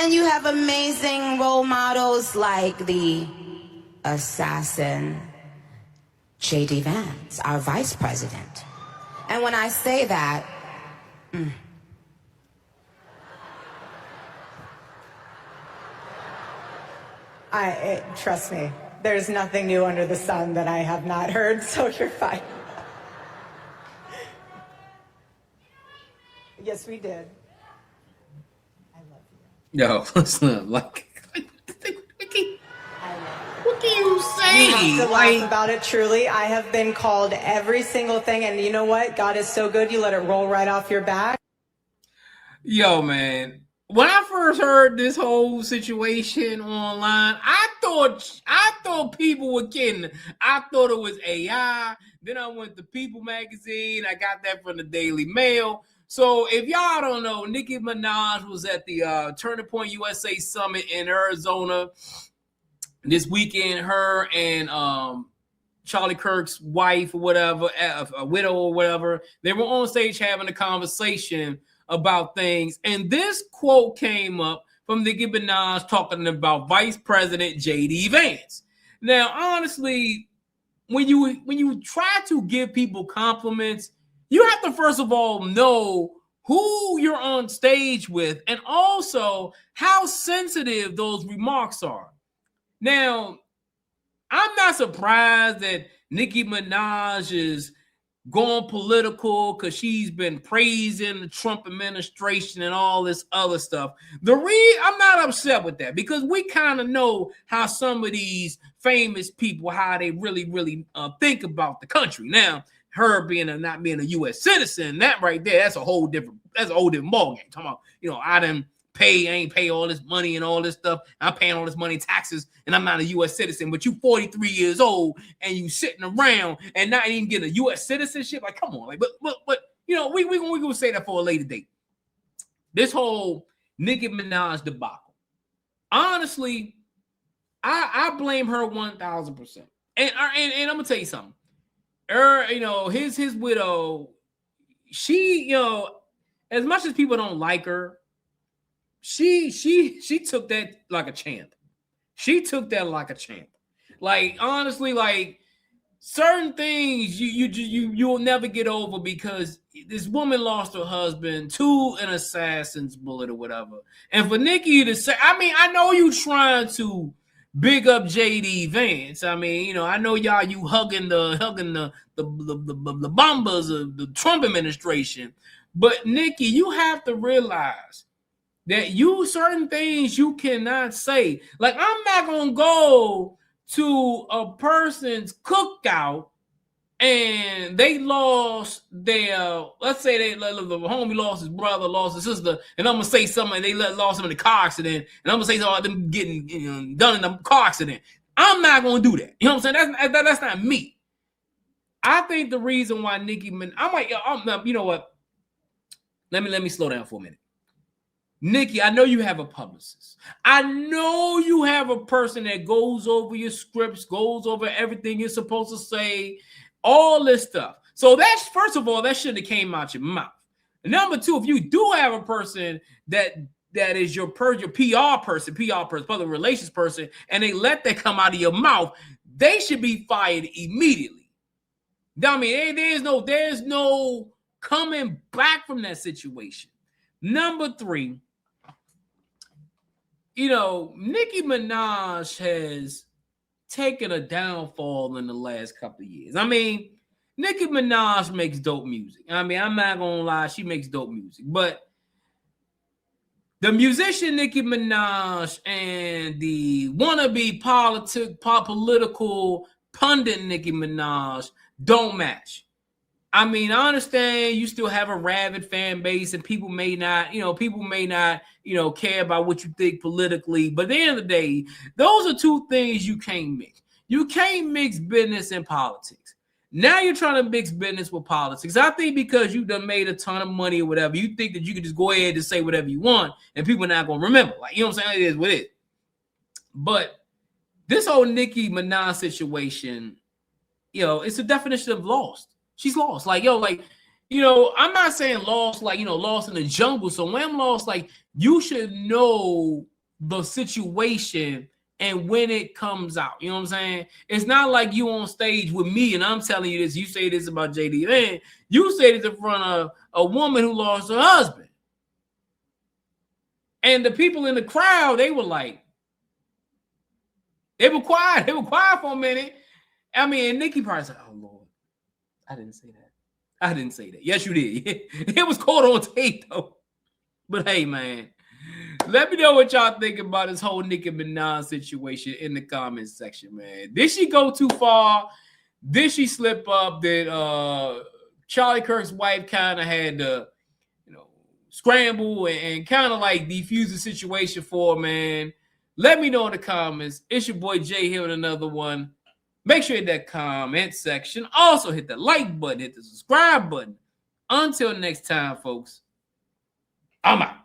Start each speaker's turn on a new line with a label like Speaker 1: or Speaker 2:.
Speaker 1: And you have amazing role models like the assassin JD Vance, our vice president. And when I say that,
Speaker 2: trust me, there's nothing new under the sun that I have not heard, so you're fine. Yes, we did. I love you.
Speaker 3: Yo, listen, like, what can you say?
Speaker 2: You have to laugh about it, truly. I have been called every single thing, and you know what? God is so good, you let it roll right off your back.
Speaker 3: Yo, man, when I first heard this whole situation online, I thought people were kidding. I thought it was AI. Then I went to People magazine. I got that from the Daily Mail. So if y'all don't know, Nicki Minaj was at the Turning Point USA Summit in Arizona this weekend. Her and Charlie Kirk's wife or whatever, a widow or whatever, they were on stage having a conversation about things. And this quote came up from Nicki Minaj talking about Vice President JD Vance. Now, honestly, when you try to give people compliments, you have to first of all know who you're on stage with and also how sensitive those remarks are. Now, I'm not surprised that Nicki Minaj is going political because she's been praising the Trump administration and all this other stuff. I'm not upset with that because we kind of know how some of these famous people, how they really think about the country. Now, her not being a U.S. citizen, that right there, that's a whole different ballgame. Talking about, I ain't pay all this money and all this stuff. I'm paying all this money in taxes, and I'm not a U.S. citizen. But you 43 years old and you sitting around and not even getting a U.S. citizenship. Like, come on, but we gonna say that for a later date. This whole Nicki Minaj debacle. Honestly, I blame her 1,000%. And I'm gonna tell you something. His widow, she, as much as people don't like her, she took that like a champ. She took that like a champ. Like, honestly, like certain things you'll never get over because this woman lost her husband to an assassin's bullet or whatever. And for Nicki to say, I know you trying to big up JD Vance. I know y'all you hugging the bombers of the Trump administration. But Nicki, you have to realize that certain things you cannot say. Like, I'm not gonna go to a person's cookout and they lost their, let's say the homie lost his brother, lost his sister, and I'm gonna say something, they lost him in a car accident, and I'm gonna say something them getting done in a car accident. I'm not gonna do that. You know what I'm saying? That's not me. I think the reason why Nicki you know what? Let me slow down for a minute. Nicki, I know you have a publicist. I know you have a person that goes over your scripts, goes over everything you're supposed to say, all this stuff. So that's, first of all, that shouldn't have came out your mouth. And number two, if you do have a person that is your PR person, public relations person, and they let that come out of your mouth, they should be fired immediately. There's no coming back from that situation. Number three, Nicki Minaj has taken a downfall in the last couple of years. Nicki Minaj makes dope music. I'm not gonna lie, she makes dope music. But the musician Nicki Minaj and the wannabe political pundit Nicki Minaj don't match. I understand you still have a rabid fan base and people may not care about what you think politically. But at the end of the day, those are two things you can't mix. You can't mix business and politics. Now you're trying to mix business with politics. I think because you done made a ton of money or whatever, you think that you can just go ahead and say whatever you want and people are not going to remember. Like, you know what I'm saying? It is what it is. But this whole Nicki Minaj situation, it's a definition of lost. She's lost. I'm not saying lost, lost in the jungle. So when I'm lost, you should know the situation and when it comes out. You know what I'm saying? It's not like you on stage with me and I'm telling you this. You say this about JD Vance. You say this in front of a woman who lost her husband. And the people in the crowd, they were like, they were quiet. They were quiet for a minute. I mean, and Nicki probably said, oh, Lord, I didn't say that. I didn't say that. Yes, you did. It was caught on tape, though. But hey, man, let me know what y'all think about this whole Nicki Minaj situation in the comments section, man. Did she go too far? Did she slip up? Did Charlie Kirk's wife kind of had to, scramble and kind of like defuse the situation for her, man? Let me know in the comments. It's your boy Jay here with another one. Make sure you hit that comment section. Also hit the like button, hit the subscribe button. Until next time, folks, I'm out.